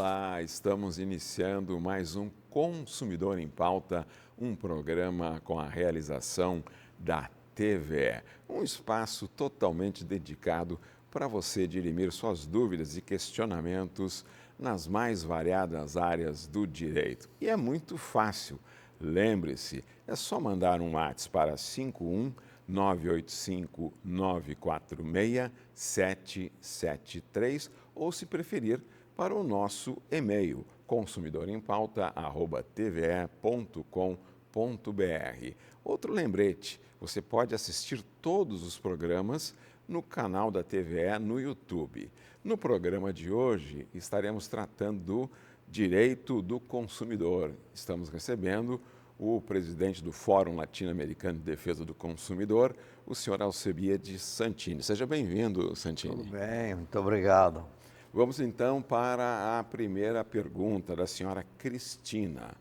Olá, estamos iniciando mais um Consumidor em Pauta, um programa com a realização da TVE, um espaço totalmente dedicado para você dirimir suas dúvidas e questionamentos nas mais variadas áreas do direito. E é muito fácil, lembre-se, é só mandar um WhatsApp para 51985-946-773 ou, se preferir, para o nosso e-mail consumidorempauta@tve.com.br. Outro lembrete, você pode assistir todos os programas no canal da TVE no YouTube. No programa de hoje estaremos tratando do direito do consumidor. Estamos recebendo o presidente do Fórum Latino-Americano de Defesa do Consumidor, o senhor Alcebiades Santini. Seja bem-vindo, Santini. Tudo bem, muito obrigado. Vamos então para a primeira pergunta da senhora Cristina.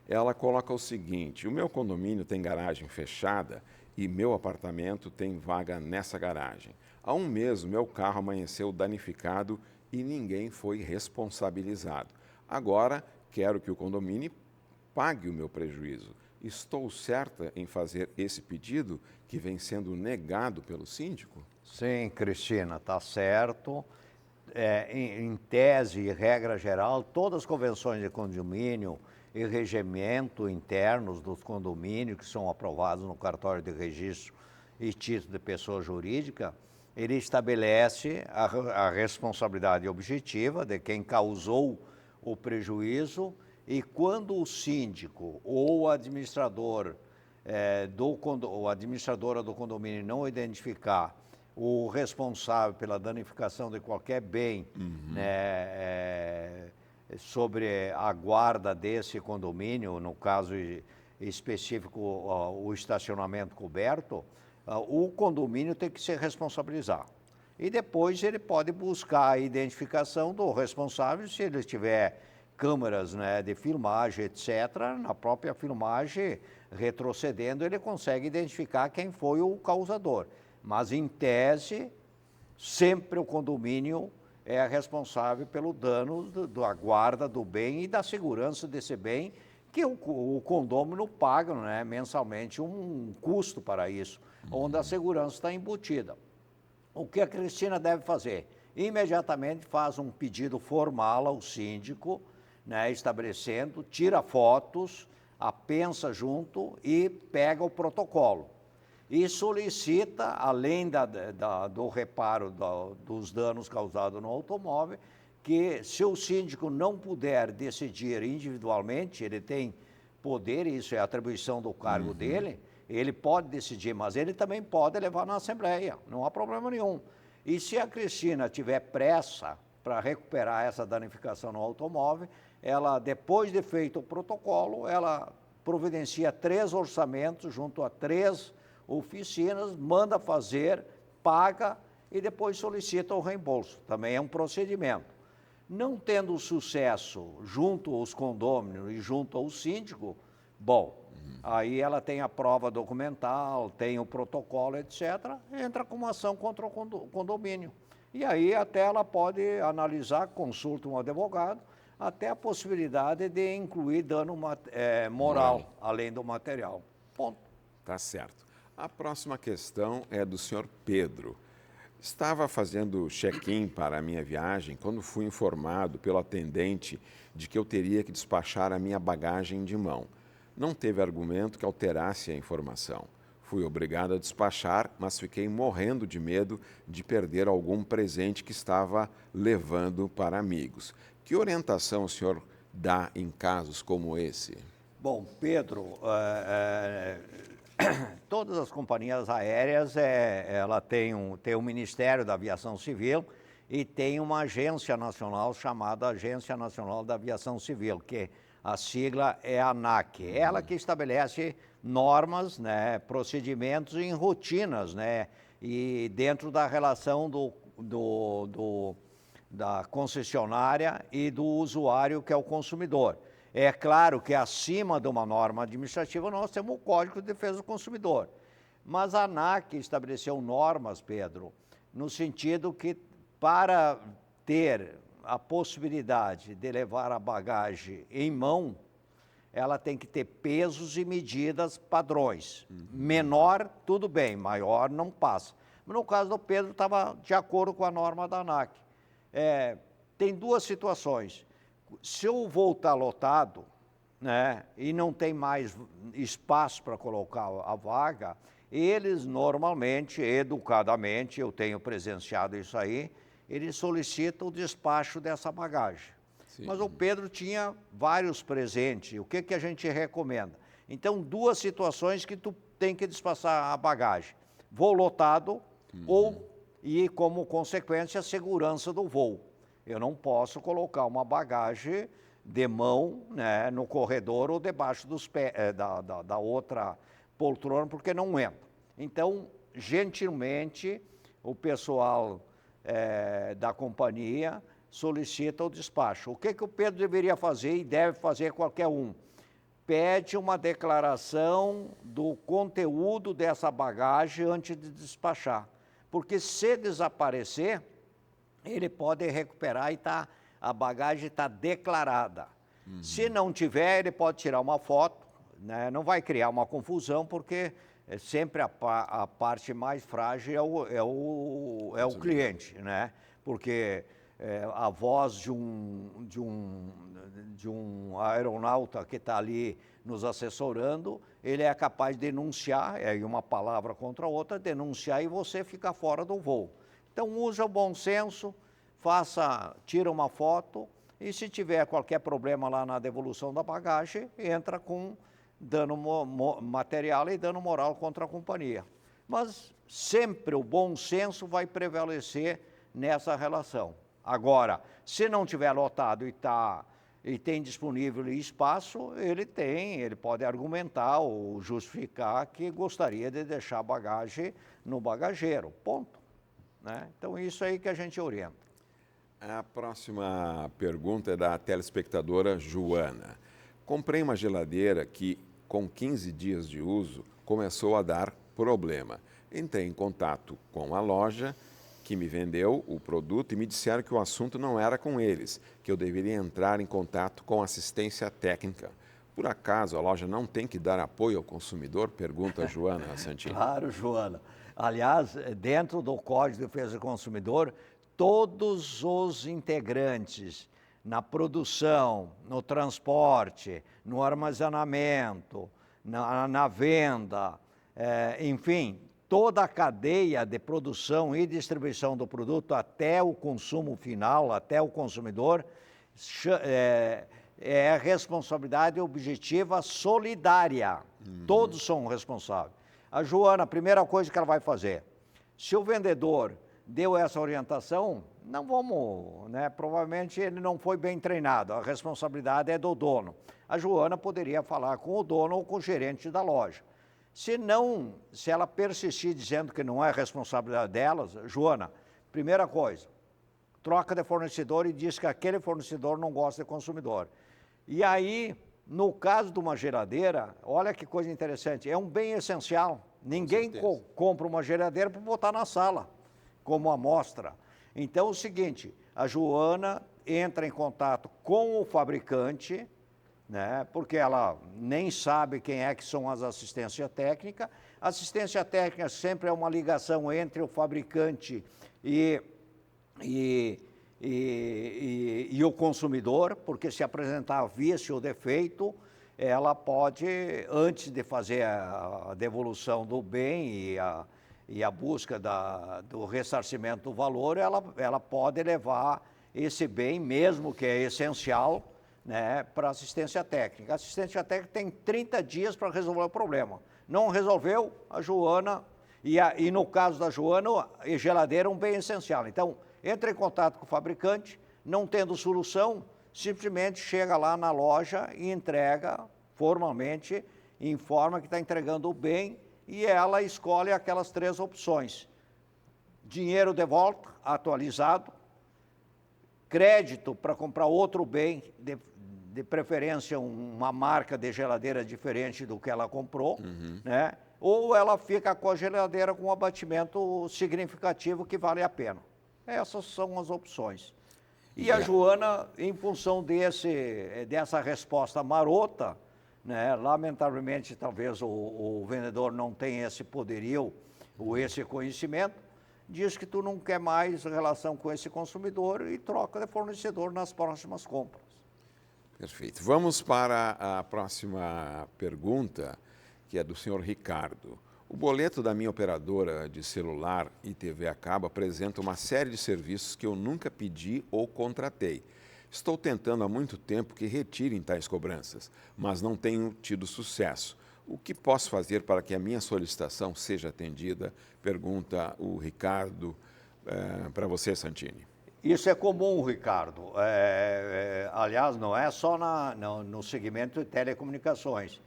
Ela coloca o seguinte: o meu condomínio tem garagem fechada e meu apartamento tem vaga nessa garagem. Há um mês, o meu carro amanheceu danificado e ninguém foi responsabilizado. Agora, quero que o condomínio pague o meu prejuízo. Estou certa em fazer esse pedido que vem sendo negado pelo síndico? Sim, Cristina, está certo. Em tese e regra geral, todas as convenções de condomínio e regimento internos dos condomínios que são aprovados no cartório de registro e título de pessoa jurídica, ele estabelece a responsabilidade objetiva de quem causou o prejuízo, e quando o síndico ou o administrador ou a administradora do condomínio não identificar o responsável pela danificação de qualquer bem, sobre a guarda desse condomínio, no caso específico, o estacionamento coberto, o condomínio tem que se responsabilizar. E depois ele pode buscar a identificação do responsável, se ele tiver câmeras, de filmagem, etc. Na própria filmagem, retrocedendo, ele consegue identificar quem foi o causador. Mas, em tese, sempre o condomínio é responsável pelo dano da guarda do bem e da segurança desse bem, que o condômino paga, mensalmente um custo para isso, onde a segurança está embutida. O que a Cristina deve fazer? Imediatamente faz um pedido formal ao síndico, estabelecendo, tira fotos, apensa junto e pega o protocolo. E solicita, além do reparo dos danos causados no automóvel, que se o síndico não puder decidir individualmente, ele tem poder, isso é atribuição do cargo dele, ele pode decidir, mas ele também pode levar na Assembleia, não há problema nenhum. E se a Cristina tiver pressa para recuperar essa danificação no automóvel, ela, depois de feito o protocolo, ela providencia 3 orçamentos junto a 3 oficinas, manda fazer, paga e depois solicita o reembolso. Também é um procedimento. Não tendo sucesso junto aos condôminos e junto ao síndico, aí ela tem a prova documental, tem o protocolo, etc., entra com uma ação contra o condomínio. E aí até ela pode analisar, consulta um advogado, até a possibilidade de incluir dano moral, além do material. Ponto. Tá certo. A próxima questão é do senhor Pedro. Estava fazendo check-in para a minha viagem quando fui informado pelo atendente de que eu teria que despachar a minha bagagem de mão. Não teve argumento que alterasse a informação. Fui obrigado a despachar, mas fiquei morrendo de medo de perder algum presente que estava levando para amigos. Que orientação o senhor dá em casos como esse? Bom, Pedro, todas as companhias aéreas, ela tem o Ministério da Aviação Civil e tem uma agência nacional chamada Agência Nacional da Aviação Civil, que a sigla é a ANAC. Ela que estabelece normas, procedimentos e rotinas, e dentro da relação da concessionária e do usuário, que é o consumidor. É claro que acima de uma norma administrativa nós temos o Código de Defesa do Consumidor. Mas a ANAC estabeleceu normas, Pedro, no sentido que para ter a possibilidade de levar a bagagem em mão, ela tem que ter pesos e medidas padrões. Menor, tudo bem, maior não passa. Mas no caso do Pedro, estava de acordo com a norma da ANAC. Tem duas situações. Se o voo está lotado, né, e não tem mais espaço para colocar a vaga, eles normalmente, educadamente, eu tenho presenciado isso aí, eles solicitam o despacho dessa bagagem. Sim. Mas o Pedro tinha vários presentes. O que a gente recomenda? Então, duas situações que tu tem que despachar a bagagem. Voo lotado e, como consequência, a segurança do voo. Eu não posso colocar uma bagagem de mão, né, no corredor ou debaixo dos pés, da outra poltrona, porque não entra. Então, gentilmente, o pessoal da companhia solicita o despacho. O que o Pedro deveria fazer e deve fazer qualquer um? Pede uma declaração do conteúdo dessa bagagem antes de despachar. Porque se desaparecer, ele pode recuperar e a bagagem está declarada. Se não tiver, ele pode tirar uma foto, né? Não vai criar uma confusão, porque sempre a parte mais frágil é o cliente, né? Porque a voz de um aeronauta que está ali nos assessorando, ele é capaz de denunciar, uma palavra contra a outra, denunciar e você fica fora do voo. Então, usa o bom senso, tira uma foto e se tiver qualquer problema lá na devolução da bagagem, entra com dano material e dano moral contra a companhia. Mas sempre o bom senso vai prevalecer nessa relação. Agora, se não tiver lotado e tem disponível espaço, ele pode argumentar ou justificar que gostaria de deixar a bagagem no bagageiro, ponto. Né? Então, isso aí que a gente orienta. A próxima pergunta é da telespectadora Joana. Comprei uma geladeira que, com 15 dias de uso, começou a dar problema. Entrei em contato com a loja que me vendeu o produto e me disseram que o assunto não era com eles, que eu deveria entrar em contato com assistência técnica. Por acaso a loja não tem que dar apoio ao consumidor? Pergunta a Joana Santini. Claro, Joana. Aliás, dentro do Código de Defesa do Consumidor, todos os integrantes na produção, no transporte, no armazenamento, na venda, enfim, toda a cadeia de produção e distribuição do produto até o consumo final, até o consumidor, é responsabilidade objetiva solidária. Todos são responsáveis. A Joana, a primeira coisa que ela vai fazer, se o vendedor deu essa orientação, não vamos, né? Provavelmente ele não foi bem treinado, a responsabilidade é do dono. A Joana poderia falar com o dono ou com o gerente da loja. Se ela persistir dizendo que não é responsabilidade delas, Joana, primeira coisa, troca de fornecedor e diz que aquele fornecedor não gosta de consumidor. E aí, no caso de uma geladeira, olha que coisa interessante, é um bem essencial. Ninguém compra uma geladeira para botar na sala, como amostra. Então, é o seguinte, a Joana entra em contato com o fabricante, né, porque ela nem sabe quem é que são as assistências técnicas. Assistência técnica sempre é uma ligação entre o fabricante e o consumidor, porque se apresentar vício ou defeito, ela pode, antes de fazer a devolução do bem e a busca do ressarcimento do valor, ela pode levar esse bem, mesmo que é essencial, né, para assistência técnica. A assistência técnica tem 30 dias para resolver o problema. Não resolveu, a Joana, e no caso da Joana, a geladeira é um bem essencial. Então, entra em contato com o fabricante, não tendo solução, simplesmente chega lá na loja e entrega formalmente, informa que está entregando o bem e ela escolhe aquelas 3 opções. Dinheiro de volta, atualizado, crédito para comprar outro bem, de preferência uma marca de geladeira diferente do que ela comprou, né? Ou ela fica com a geladeira com um abatimento significativo que vale a pena. Essas são as opções. E a Joana, em função dessa resposta marota, né, lamentavelmente, talvez o vendedor não tenha esse poderio ou esse conhecimento, diz que tu não quer mais relação com esse consumidor e troca de fornecedor nas próximas compras. Perfeito. Vamos para a próxima pergunta, que é do senhor Ricardo. O boleto da minha operadora de celular e TV a cabo apresenta uma série de serviços que eu nunca pedi ou contratei. Estou tentando há muito tempo que retirem tais cobranças, mas não tenho tido sucesso. O que posso fazer para que a minha solicitação seja atendida? Pergunta o Ricardo para você, Santini. Isso é comum, Ricardo. Aliás, não é só no segmento de telecomunicações.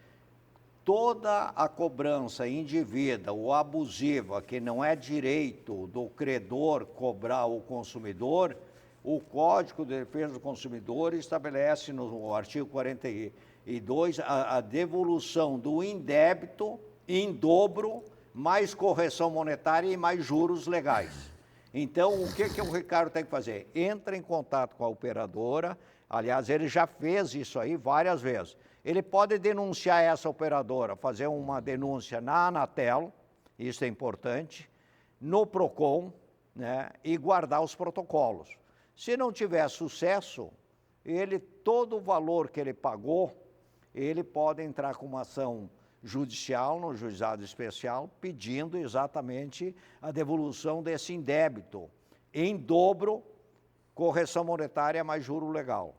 Toda a cobrança indevida ou abusiva, que não é direito do credor cobrar o consumidor, o Código de Defesa do Consumidor estabelece no artigo 42 a devolução do indébito em dobro, mais correção monetária e mais juros legais. Então, o que o Ricardo tem que fazer? Entra em contato com a operadora, aliás, ele já fez isso aí várias vezes. Ele pode denunciar essa operadora, fazer uma denúncia na Anatel, isso é importante, no PROCON, né, e guardar os protocolos. Se não tiver sucesso, todo o valor que ele pagou, ele pode entrar com uma ação judicial no juizado especial, pedindo exatamente a devolução desse indébito, em dobro, correção monetária mais juro legal.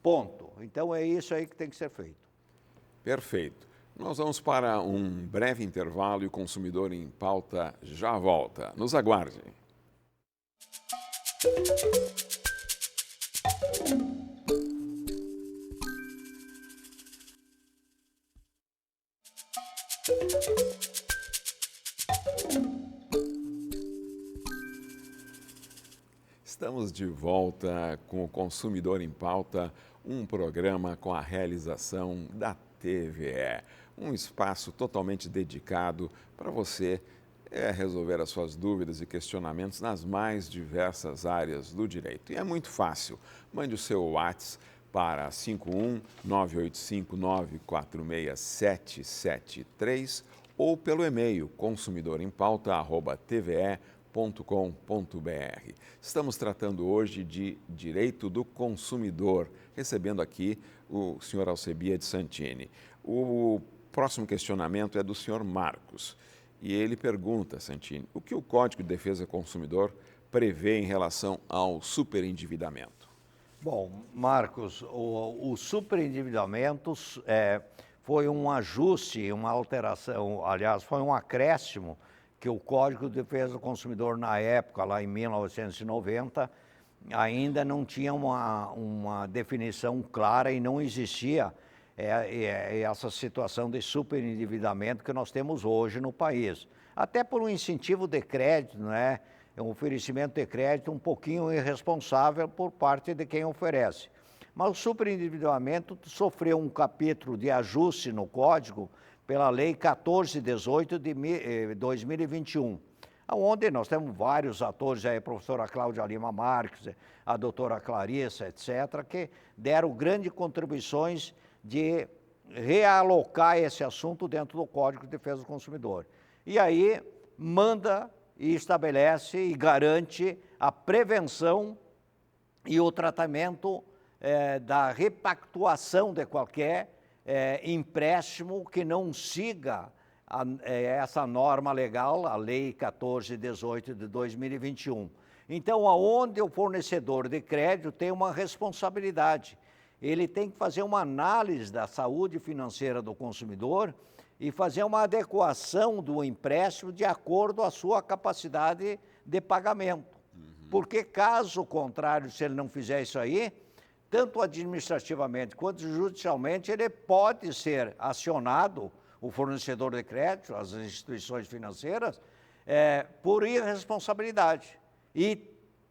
Ponto. Então é isso aí que tem que ser feito. Perfeito. Nós vamos para um breve intervalo e o Consumidor em Pauta já volta. Nos aguarde. Estamos de volta com o Consumidor em Pauta, um programa com a realização da TVE, um espaço totalmente dedicado para você resolver as suas dúvidas e questionamentos nas mais diversas áreas do direito. E é muito fácil, mande o seu WhatsApp para 51946746773 ou pelo e-mail consumidorempauta@tve.com.br. Estamos tratando hoje de direito do consumidor, recebendo aqui o senhor Alcebiades Santini. O próximo questionamento é do senhor Marcos e ele pergunta, Santini, o que o Código de Defesa do Consumidor prevê em relação ao superendividamento? Bom, Marcos, o superendividamento foi um ajuste, uma alteração, aliás, foi um acréscimo que o Código de Defesa do Consumidor, na época, lá em 1990, ainda não tinha uma definição clara e não existia essa situação de superendividamento que nós temos hoje no país. Até por um incentivo de crédito, né? Um oferecimento de crédito um pouquinho irresponsável por parte de quem oferece. Mas o superendividamento sofreu um capítulo de ajuste no Código pela Lei 1418 de 2021, onde nós temos vários atores, a professora Cláudia Lima Marques, a doutora Clarissa, etc., que deram grandes contribuições de realocar esse assunto dentro do Código de Defesa do Consumidor. E aí manda e estabelece e garante a prevenção e o tratamento da repactuação de qualquer empréstimo que não siga essa norma legal, a Lei 1418 de 2021. Então, aonde o fornecedor de crédito tem uma responsabilidade, ele tem que fazer uma análise da saúde financeira do consumidor e fazer uma adequação do empréstimo de acordo com a sua capacidade de pagamento. Porque, caso contrário, se ele não fizer isso aí, tanto administrativamente quanto judicialmente, ele pode ser acionado, o fornecedor de crédito, as instituições financeiras, por irresponsabilidade e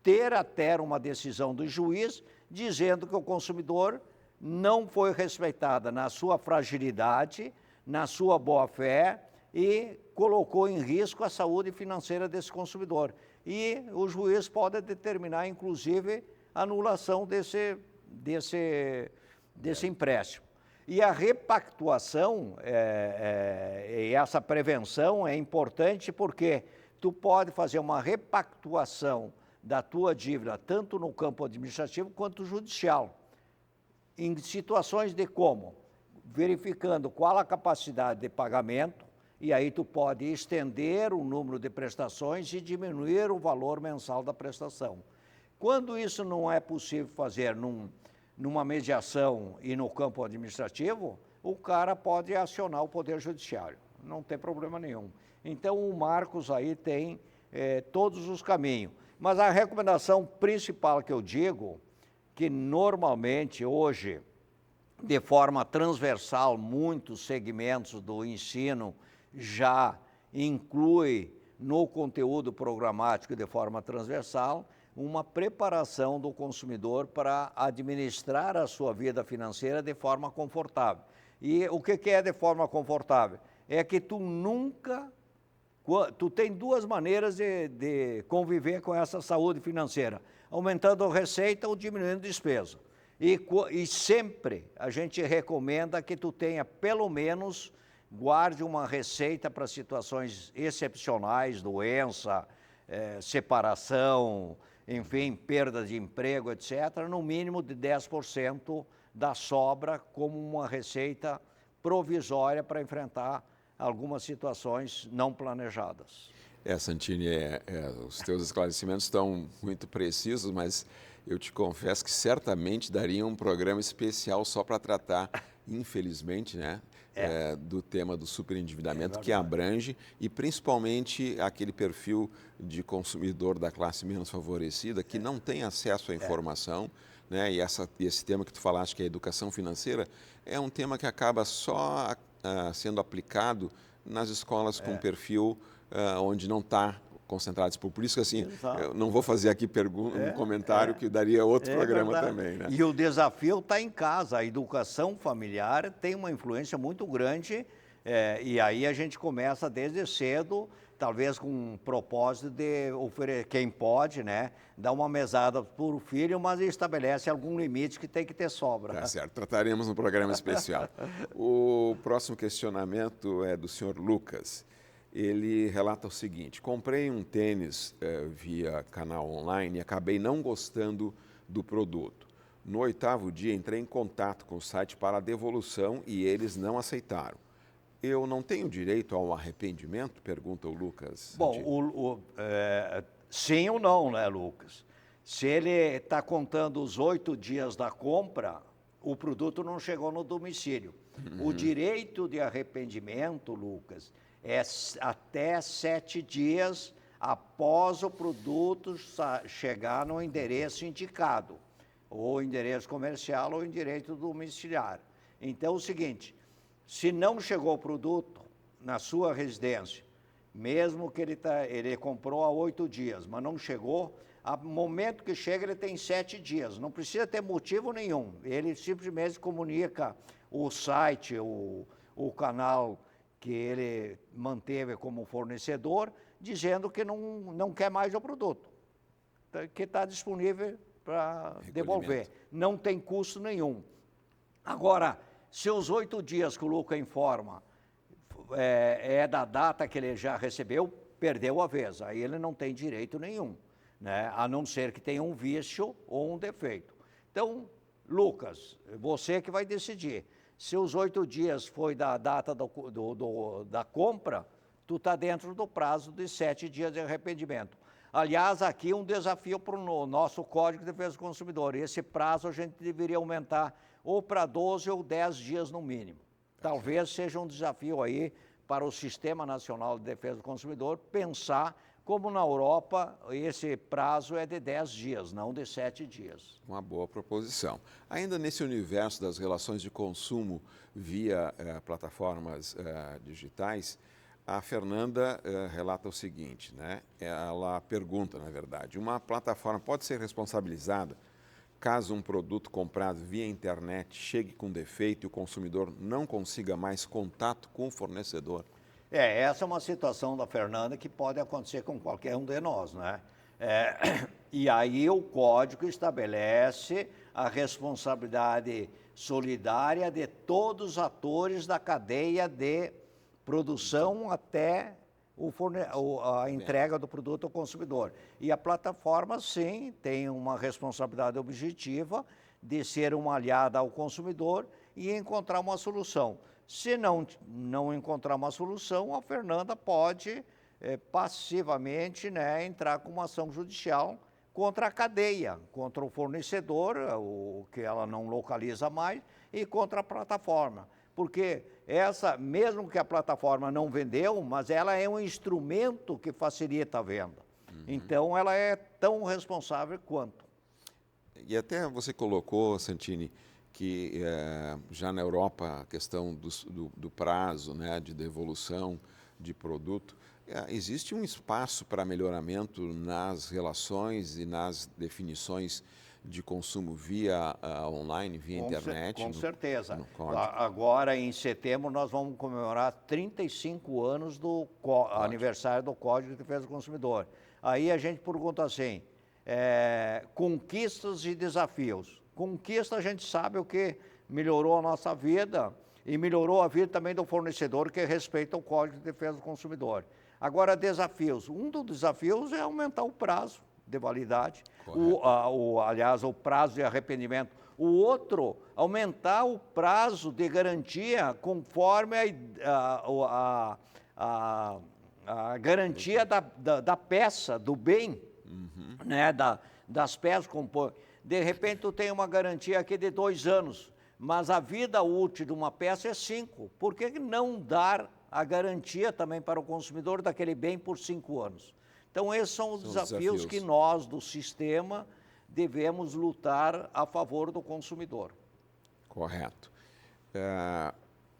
ter até uma decisão do juiz dizendo que o consumidor não foi respeitada na sua fragilidade, na sua boa-fé e colocou em risco a saúde financeira desse consumidor. E o juiz pode determinar, inclusive, anulação desse empréstimo. E a repactuação e essa prevenção é importante porque tu pode fazer uma repactuação da tua dívida, tanto no campo administrativo quanto judicial, em situações de como? Verificando qual a capacidade de pagamento, e aí tu pode estender o número de prestações e diminuir o valor mensal da prestação. Quando isso não é possível fazer numa mediação e no campo administrativo, o cara pode acionar o Poder Judiciário, não tem problema nenhum. Então o Marcos aí tem todos os caminhos. Mas a recomendação principal que eu digo, que normalmente hoje, de forma transversal, muitos segmentos do ensino já inclui no conteúdo programático de forma transversal uma preparação do consumidor para administrar a sua vida financeira de forma confortável. E o que é de forma confortável? É que tu tem duas maneiras de conviver com essa saúde financeira, aumentando a receita ou diminuindo a despesa. E sempre a gente recomenda que tu tenha pelo menos, guarde uma receita para situações excepcionais, doença, separação, enfim, perda de emprego, etc., no mínimo de 10% da sobra como uma receita provisória para enfrentar algumas situações não planejadas. Santini, os teus esclarecimentos estão muito precisos, mas eu te confesso que certamente daria um programa especial só para tratar, infelizmente, né, do tema do superendividamento, que abrange, e principalmente aquele perfil de consumidor da classe menos favorecida que não tem acesso à informação, né, e esse tema que tu falaste, que é a educação financeira, é um tema que acaba só sendo aplicado nas escolas com perfil onde não está concentrados. Por isso que, assim, eu não vou fazer aqui um comentário que daria outro programa verdade. também, né? E o desafio está em casa. A educação familiar tem uma influência muito grande e aí a gente começa desde cedo, talvez com um propósito de oferecer, quem pode, né, dar uma mesada para o filho, mas estabelece algum limite que tem que ter sobra. Tá certo, trataremos no programa especial. O próximo questionamento é do senhor Lucas. Ele relata o seguinte: comprei um tênis via canal online e acabei não gostando do produto. No 8º dia entrei em contato com o site para a devolução e eles não aceitaram. Eu não tenho direito ao arrependimento? Pergunta o Lucas. Bom, sim ou não, né, Lucas? Se ele está contando os 8 dias da compra, o produto não chegou no domicílio. O direito de arrependimento, Lucas, é até 7 dias após o produto chegar no endereço indicado, ou endereço comercial ou endereço domiciliário. Então, é o seguinte, se não chegou o produto na sua residência, mesmo que ele comprou há 8 dias, mas não chegou, ao momento que chega ele tem 7 dias, não precisa ter motivo nenhum, ele simplesmente comunica o site, o canal que ele manteve como fornecedor, dizendo que não quer mais o produto, que está disponível para devolver. Não tem custo nenhum. Agora, se os 8 dias que o Luca informa da data que ele já recebeu, perdeu a vez, aí ele não tem direito nenhum, né? A não ser que tenha um vício ou um defeito. Então, Lucas, você que vai decidir. Se os 8 dias foi da data da compra, tu está dentro do prazo de 7 dias de arrependimento. Aliás, aqui um desafio para o nosso Código de Defesa do Consumidor. Esse prazo a gente deveria aumentar ou para 12 ou 10 dias no mínimo. Talvez seja um desafio aí para o Sistema Nacional de Defesa do Consumidor pensar como na Europa esse prazo é de 10 dias, não de 7 dias. Uma boa proposição. Ainda nesse universo das relações de consumo via plataformas digitais, a Fernanda relata o seguinte, né? Ela pergunta, na verdade, uma plataforma pode ser responsabilizada caso um produto comprado via internet chegue com defeito e o consumidor não consiga mais contato com o fornecedor? Essa é uma situação da Fernanda que pode acontecer com qualquer um de nós, né? E aí o código estabelece a responsabilidade solidária de todos os atores da cadeia de produção até a entrega do produto ao consumidor. E a plataforma, sim, tem uma responsabilidade objetiva de ser uma aliada ao consumidor e encontrar uma solução. Se não encontrar uma solução, a Fernanda pode passivamente, né, entrar com uma ação judicial contra a cadeia, contra o fornecedor, o que ela não localiza mais, e contra a plataforma. Porque mesmo que a plataforma não vendeu, mas ela é um instrumento que facilita a venda. Então, ela é tão responsável quanto. E até você colocou, Santini, que já na Europa a questão do prazo, né, de devolução de produto, existe um espaço para melhoramento nas relações e nas definições de consumo via online, via internet? Com certeza. No código. Agora, em setembro, nós vamos comemorar 35 anos do aniversário do Código de Defesa do Consumidor. Aí a gente pergunta assim, conquistas e desafios. Conquista, a gente sabe o que melhorou a nossa vida e melhorou a vida também do fornecedor que respeita o Código de Defesa do Consumidor. Agora, desafios. Um dos desafios é aumentar o prazo de validade, aliás, o prazo de arrependimento. O outro, aumentar o prazo de garantia conforme a garantia da peça, do bem, né, das peças. De repente, tu tem uma garantia aqui de 2 anos, mas a vida útil de uma peça é 5. Por que não dar a garantia também para o consumidor daquele bem por 5 anos? Então, esses são os desafios que nós, do sistema, devemos lutar a favor do consumidor. Correto.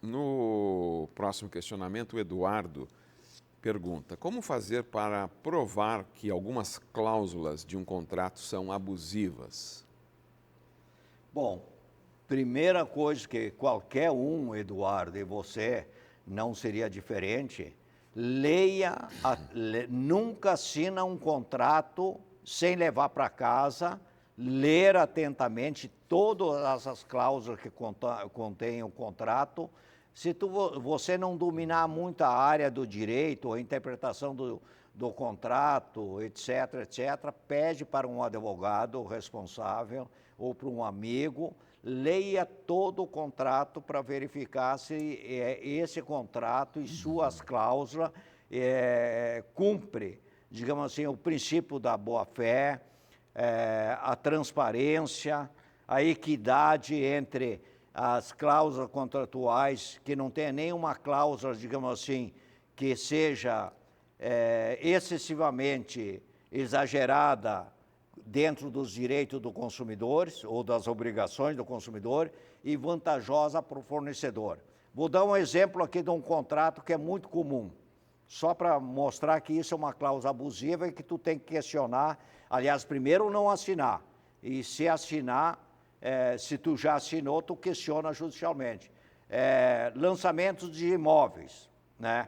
No próximo questionamento, o Eduardo pergunta: como fazer para provar que algumas cláusulas de um contrato são abusivas? Bom, primeira coisa que qualquer um, Eduardo, e você não seria diferente, nunca assina um contrato sem levar para casa, ler atentamente todas as cláusulas que contém o contrato. Se você não dominar muito a área do direito, a interpretação do contrato, etc., pede para um advogado responsável ou para um amigo, leia todo o contrato para verificar se esse contrato e suas cláusulas cumpre, digamos assim, o princípio da boa-fé, a transparência, a equidade entre as cláusulas contratuais, que não tenha nenhuma cláusula, digamos assim, que seja excessivamente exagerada dentro dos direitos do consumidor ou das obrigações do consumidor e vantajosa para o fornecedor. Vou dar um exemplo aqui de um contrato que é muito comum, só para mostrar que isso é uma cláusula abusiva e que tu tem que questionar. Aliás, primeiro não assinar, e se assinar, se tu já assinou, tu questiona judicialmente. Lançamentos de imóveis, né?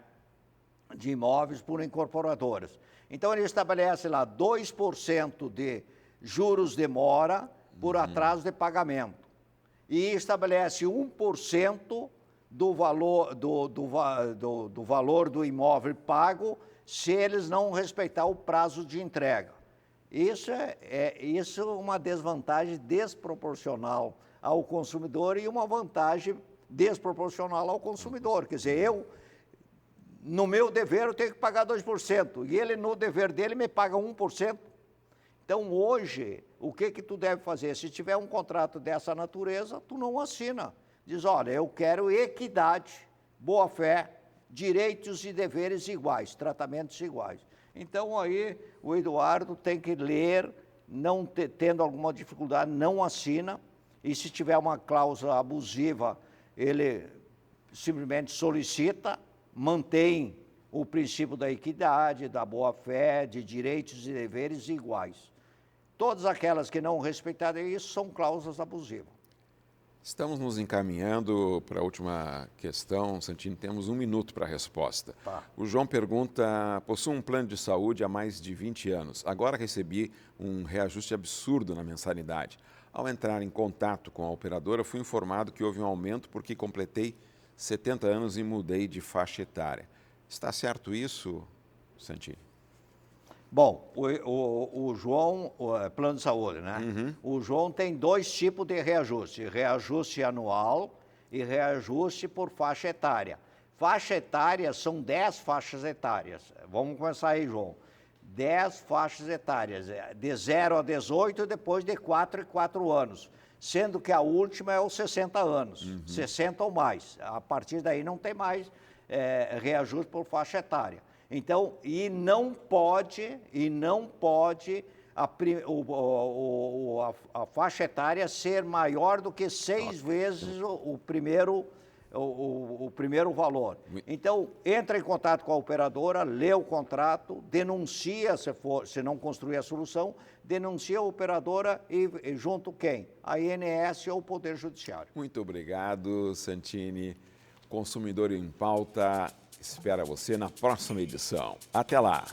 De imóveis por incorporadoras. Então, ele estabelece lá 2% de juros de mora por atraso de pagamento. E estabelece 1% do valor do valor do imóvel pago se eles não respeitar o prazo de entrega. Isso é uma desvantagem desproporcional ao consumidor e uma vantagem desproporcional ao consumidor. Quer dizer, no meu dever, eu tenho que pagar 2%, e ele, no dever dele, me paga 1%. Então, hoje, o que tu deve fazer? Se tiver um contrato dessa natureza, tu não assina. Diz, olha, eu quero equidade, boa-fé, direitos e deveres iguais, tratamentos iguais. Então, aí, o Eduardo tem que ler, não tendo alguma dificuldade, não assina, e se tiver uma cláusula abusiva, ele simplesmente solicita, mantém o princípio da equidade, da boa-fé, de direitos e deveres iguais. Todas aquelas que não respeitarem isso são cláusulas abusivas. Estamos nos encaminhando para a última questão. Santini, temos 1 minuto para a resposta. Tá. O João pergunta, possuo um plano de saúde há mais de 20 anos. Agora recebi um reajuste absurdo na mensalidade. Ao entrar em contato com a operadora, fui informado que houve um aumento porque completei 70 anos e mudei de faixa etária. Está certo isso, Santini? Bom, o João, plano de saúde, né? O João tem 2 tipos de reajuste: reajuste anual e reajuste por faixa etária. Faixa etária são 10 faixas etárias. Vamos começar aí, João. 10 faixas etárias, de 0 a 18 e depois de 4 e 4 anos. Sendo que a última é os 60 anos, 60 ou mais. A partir daí não tem mais reajuste por faixa etária. Então, não pode a faixa etária ser maior do que 6 vezes o primeiro valor. Então, entra em contato com a operadora, lê o contrato, denuncia, se não construir a solução, denuncia a operadora e junto quem? A INS ou o Poder Judiciário. Muito obrigado, Santini. Consumidor em Pauta espera você na próxima edição. Até lá!